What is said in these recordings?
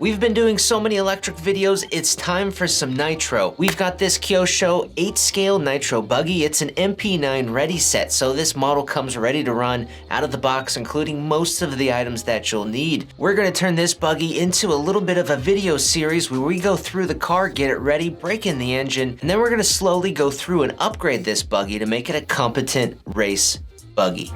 We've been doing so many electric videos, it's time for some nitro. We've got this Kyosho 8-scale Nitro Buggy. It's an MP9 ReadySet, so this model comes ready to run out of the box, including most of the items that you'll need. We're gonna turn this buggy into a little bit of a video series where we go through the car, get it ready, break in the engine, and then we're gonna slowly go through and upgrade this buggy to make it a competent race buggy.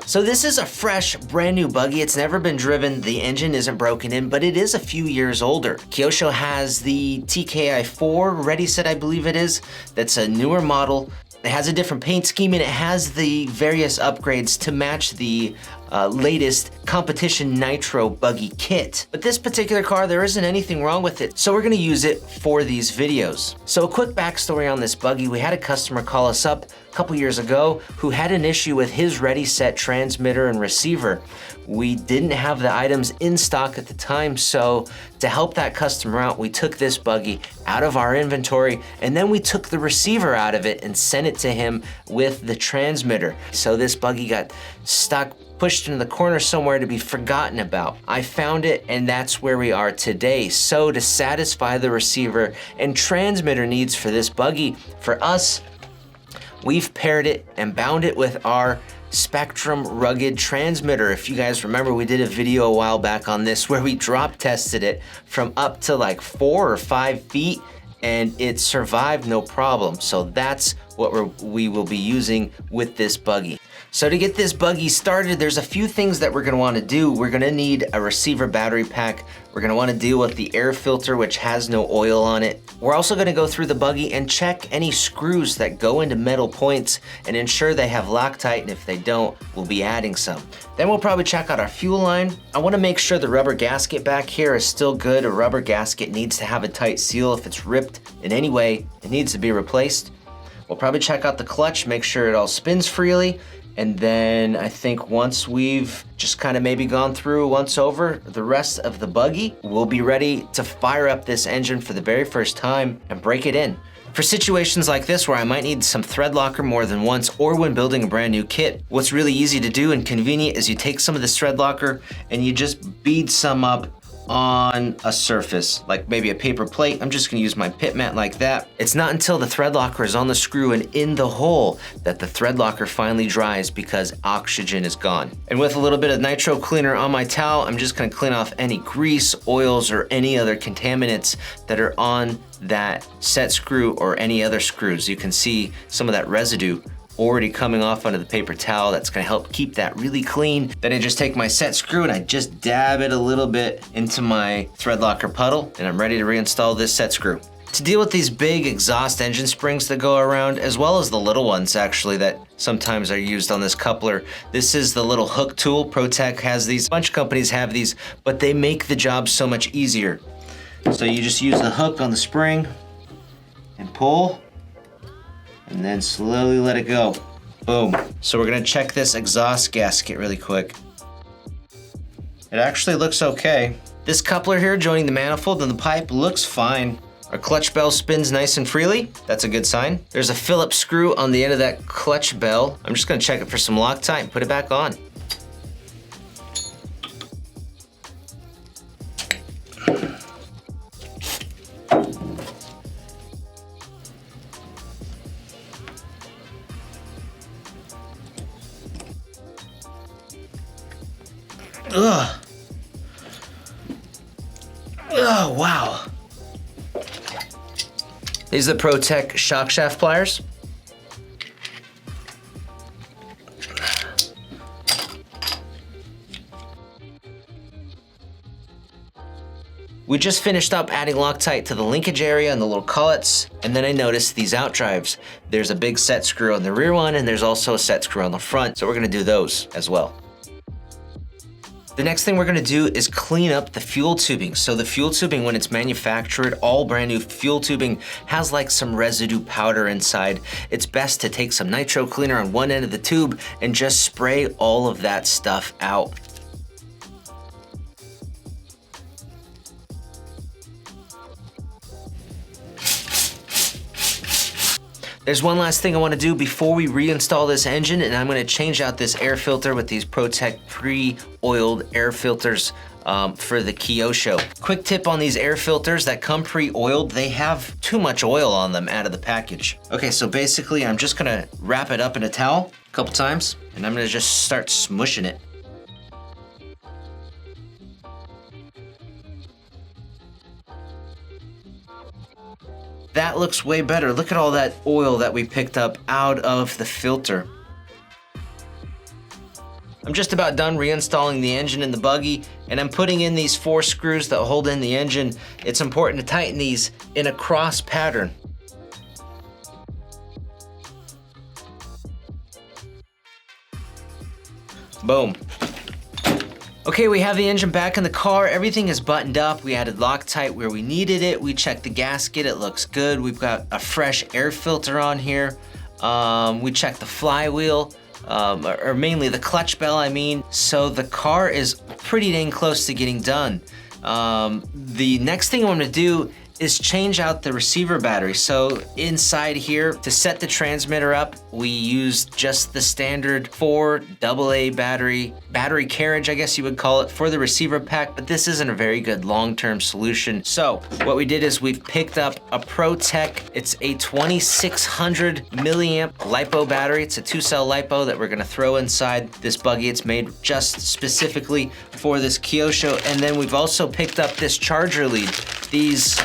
So this is a fresh, brand new buggy. It's never been driven. The engine isn't broken in, but it is a few years older. Kyosho has the TKI4 ReadySet, I believe it is. That's a newer model. It has a different paint scheme and it has the various upgrades to match the latest competition Nitro Buggy kit. But this particular car, there isn't anything wrong with it, so we're gonna use it for these videos. So a quick backstory on this buggy. We had a customer call us up a couple years ago who had an issue with his ReadySet transmitter and receiver. We didn't have the items in stock at the time, so to help that customer out, we took this buggy out of our inventory and then we took the receiver out of it and sent it to him with the transmitter. So this buggy got stuck, pushed into the corner somewhere to be forgotten about. I found it and that's where we are today. So to satisfy the receiver and transmitter needs for this buggy, for us, we've paired it and bound it with our Spectrum rugged transmitter. If you guys remember, we did a video a while back on this where we drop tested it from up to like 4 or 5 feet and it survived no problem. So that's what we will be using with this buggy. So to get this buggy started, there's a few things that we're gonna wanna do. We're gonna need a receiver battery pack. We're gonna wanna deal with the air filter, which has no oil on it. We're also gonna go through the buggy and check any screws that go into metal points and ensure they have Loctite, and if they don't, we'll be adding some. Then we'll probably check out our fuel line. I wanna make sure the rubber gasket back here is still good. A rubber gasket needs to have a tight seal. If it's ripped in any way, it needs to be replaced. We'll probably check out the clutch, make sure it all spins freely. And then I think once we've just kind of maybe gone through once over the rest of the buggy, we'll be ready to fire up this engine for the very first time and break it in. For situations like this where I might need some thread locker more than once or when building a brand new kit, what's really easy to do and convenient is you take some of this thread locker and you just bead some up on a surface, like maybe a paper plate. I'm just gonna use my pit mat like that. It's not until the thread locker is on the screw and in the hole that the thread locker finally dries because oxygen is gone. And with a little bit of nitro cleaner on my towel, I'm just gonna clean off any grease, oils, or any other contaminants that are on that set screw or any other screws. You can see some of that residue already coming off onto the paper towel. That's gonna help keep that really clean. Then I just take my set screw and I just dab it a little bit into my thread locker puddle and I'm ready to reinstall this set screw. To deal with these big exhaust engine springs that go around, as well as the little ones actually that sometimes are used on this coupler, this is the little hook tool. ProTech has these, a bunch of companies have these, but they make the job so much easier. So you just use the hook on the spring and pull, and then slowly let it go. Boom. So we're gonna check this exhaust gasket really quick. It actually looks okay. This coupler here joining the manifold and the pipe looks fine. Our clutch bell spins nice and freely. That's a good sign. There's a Phillips screw on the end of that clutch bell. I'm just gonna check it for some Loctite and put it back on. Ugh. Oh, wow. These are the ProTech shock shaft pliers. We just finished up adding Loctite to the linkage area and the little collets, and then I noticed these out drives. There's a big set screw on the rear one, and there's also a set screw on the front, so we're gonna do those as well. The next thing we're gonna do is clean up the fuel tubing. So the fuel tubing, when it's manufactured, all brand new fuel tubing has like some residue powder inside. It's best to take some nitro cleaner on one end of the tube and just spray all of that stuff out. There's one last thing I want to do before we reinstall this engine, and I'm going to change out this air filter with these ProTech pre-oiled air filters for the Kyosho. Quick tip on these air filters that come pre-oiled, they have too much oil on them out of the package. Okay, so basically I'm just gonna wrap it up in a towel a couple times, and I'm gonna just start smushing it. That looks way better. Look at all that oil that we picked up out of the filter. I'm just about done reinstalling the engine in the buggy, and I'm putting in these 4 screws that hold in the engine. It's important to tighten these in a cross pattern. Boom. Okay, we have the engine back in the car. Everything is buttoned up. We added Loctite where we needed it. We checked the gasket, it looks good. We've got a fresh air filter on here. We checked the flywheel. Or mainly the clutch bell, I mean. So the car is pretty dang close to getting done. The next thing I'm gonna do is change out the receiver battery. So inside here, to set the transmitter up, we used just the standard 4 AA battery carriage, I guess you would call it, for the receiver pack, but this isn't a very good long-term solution. So what we did is we've picked up a ProTech. It's a 2600 milliamp LiPo battery. It's a 2-cell LiPo that we're gonna throw inside this buggy. It's made just specifically for this Kyosho. And then we've also picked up this charger lead. These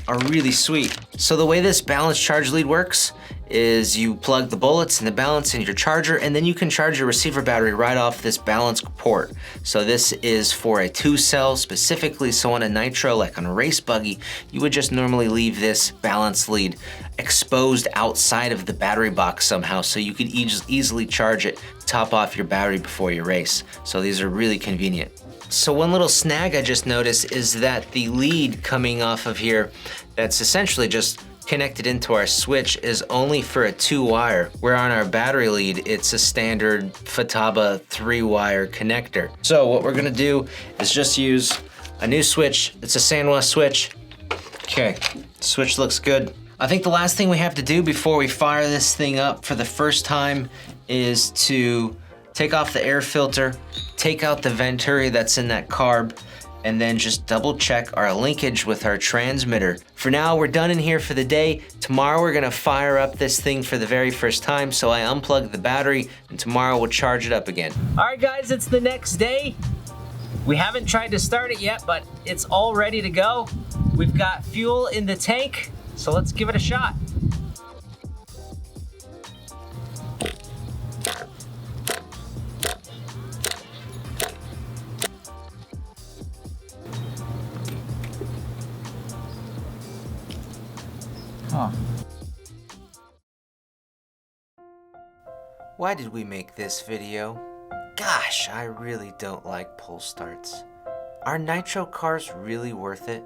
are really sweet. So the way this balanced charge lead works is you plug the bullets and the balance in your charger, and then you can charge your receiver battery right off this balance port. So this is for a 2-cell specifically, so on a Nitro, like on a race buggy, you would just normally leave this balance lead exposed outside of the battery box somehow, so you could easily charge it, top off your battery before you race. So these are really convenient. So one little snag I just noticed is that the lead coming off of here, that's essentially just connected into our switch, is only for a 2-wire, where on our battery lead, it's a standard Futaba 3-wire connector. So what we're gonna do is just use a new switch. It's a Sanwa switch. Okay, switch looks good. I think the last thing we have to do before we fire this thing up for the first time is to take off the air filter, take out the Venturi that's in that carb, and then just double check our linkage with our transmitter. For now, we're done in here for the day. Tomorrow we're gonna fire up this thing for the very first time, so I unplug the battery, and tomorrow we'll charge it up again. All right guys, it's the next day. We haven't tried to start it yet, but it's all ready to go. We've got fuel in the tank, so let's give it a shot. Huh. Why did we make this video? Gosh, I really don't like pull starts. Are Nitro cars really worth it?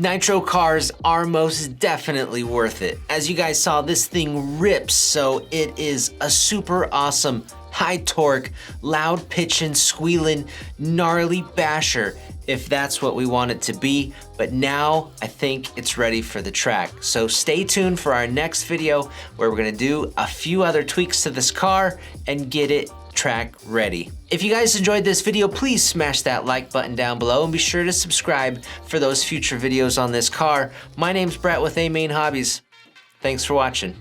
Nitro cars are most definitely worth it. As you guys saw, this thing rips, so it is a super awesome, high torque, loud pitching, squealing, gnarly basher, if that's what we want it to be. But now I think it's ready for the track. So stay tuned for our next video where we're gonna do a few other tweaks to this car and get it track ready. If you guys enjoyed this video, please smash that like button down below and be sure to subscribe for those future videos on this car. My name's Brett with AMain Hobbies. Thanks for watching.